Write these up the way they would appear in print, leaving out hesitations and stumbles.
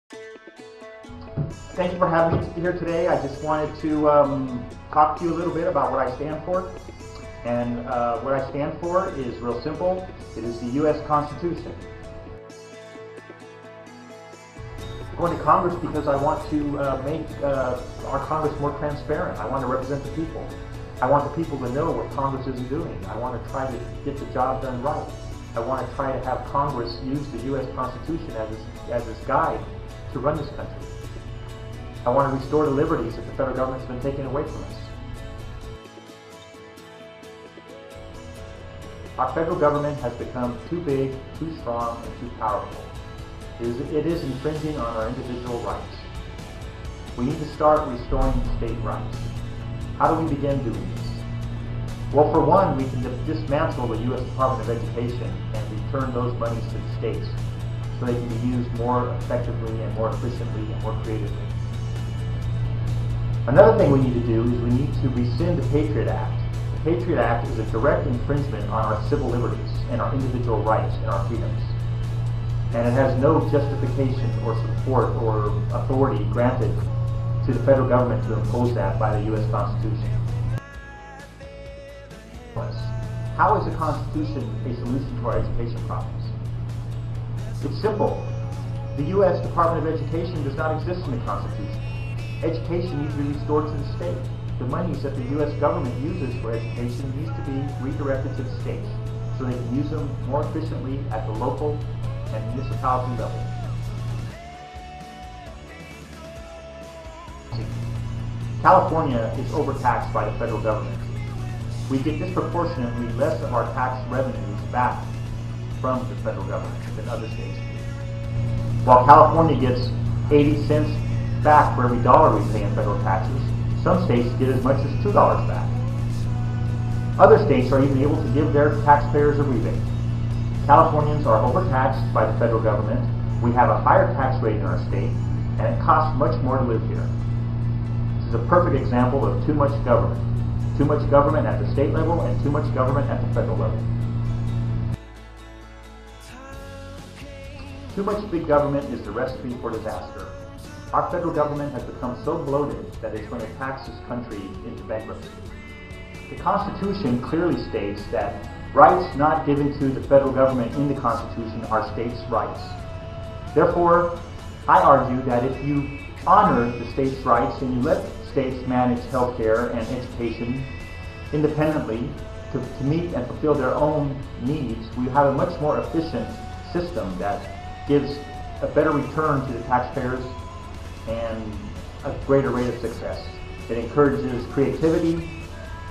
Thank you for having me here today. I just wanted to talk to you a little bit about what I stand for. And what I stand for is real simple. It is the U.S. Constitution. I'm going to Congress because I want to make our Congress more transparent. I want to represent the people. I want the people to know what Congress is doing. I want to try to get the job done right. I want to try to have Congress use the U.S. Constitution as its guide to run this country. I want to restore the liberties that the federal government's been taking away from us. Our federal government has become too big, too strong, and too powerful. It is infringing on our individual rights. We need to start restoring state rights. How do we begin doing this? Well, for one, we can dismantle the U.S. Department of Education and return those monies to the states so they can be used more effectively and more efficiently and more creatively. Another thing we need to do is we need to rescind the Patriot Act. The Patriot Act is a direct infringement on our civil liberties and our individual rights and our freedoms. And it has no justification or support or authority granted to the federal government to impose that by the U.S. Constitution. How is the Constitution a solution to our education problems? It's simple. The U.S. Department of Education does not exist in the Constitution. Education needs to be restored to the state. The monies that the U.S. government uses for education needs to be redirected to the states so they can use them more efficiently at the local and municipality level. California is overtaxed by the federal government. We get disproportionately less of our tax revenues back from the federal government than other states do. While California gets 80 cents back for every dollar we pay in federal taxes, some states get as much as $2 back. Other states are even able to give their taxpayers a rebate. Californians are overtaxed by the federal government. We have a higher tax rate in our state, and it costs much more to live here. This is a perfect example of too much government. Too much government at the state level and too much government at the federal level. Too much big government is the recipe for disaster. Our federal government has become so bloated that it's going to tax this country into bankruptcy. The Constitution clearly states that rights not given to the federal government in the Constitution are states' rights. Therefore, I argue that if you honor the states' rights and you let states manage healthcare and education independently to meet and fulfill their own needs, we have a much more efficient system that gives a better return to the taxpayers and a greater rate of success. It encourages creativity,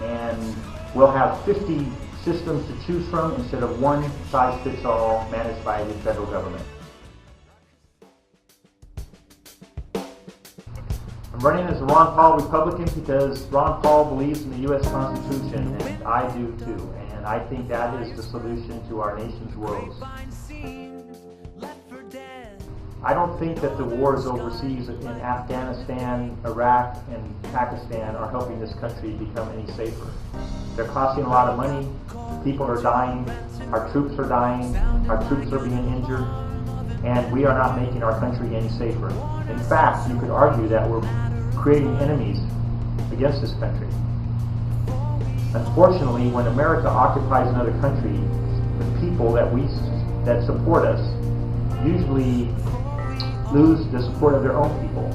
and we'll have 50 systems to choose from instead of one size fits all managed by the federal government. I'm running as a Ron Paul Republican because Ron Paul believes in the U.S. Constitution, and I do too. And I think that is the solution to our nation's woes. I don't think that the wars overseas in Afghanistan, Iraq, and Pakistan are helping this country become any safer. They're costing a lot of money, people are dying, our troops are dying, our troops are being injured, and we are not making our country any safer. In fact, you could argue that we're creating enemies against this country. Unfortunately, when America occupies another country, the people that support us usually lose the support of their own people.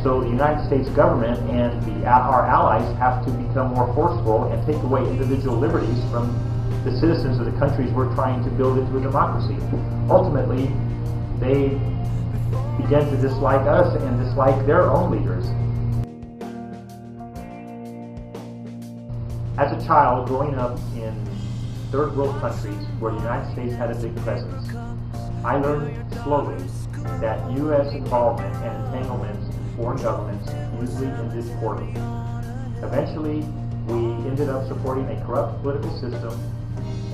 So the United States government and our allies have to become more forceful and take away individual liberties from the citizens of the countries we're trying to build into a democracy. Ultimately, they begin to dislike us and dislike their own leaders. As a child growing up in third world countries where the United States had a big presence, I learned slowly that U.S. involvement and entanglement in foreign governments usually ended poorly. Eventually, we ended up supporting a corrupt political system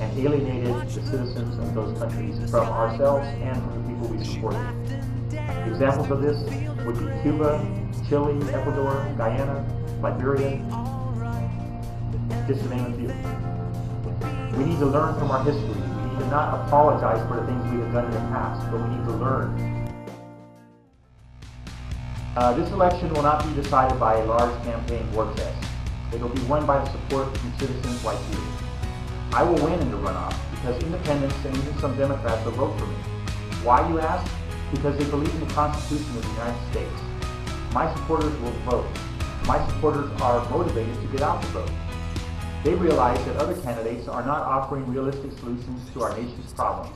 and alienated the citizens of those countries from ourselves and from the people we supported. Examples of this would be Cuba, Chile, Ecuador, Guyana, Liberia, just to name a few. We need to learn from our history. We need to not apologize for the things we have done in the past, but we need to learn This election will not be decided by a large campaign war chest. It will be won by the support from citizens like you. I will win in the runoff because independents and even some Democrats will vote for me. Why, you ask? Because they believe in the Constitution of the United States. My supporters will vote. My supporters are motivated to get out the vote. They realize that other candidates are not offering realistic solutions to our nation's problems.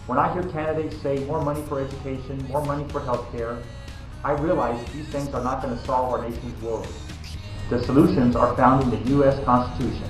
When I hear candidates say more money for education, more money for health care, I realize these things are not going to solve our nation's woes. The solutions are found in the U.S. Constitution.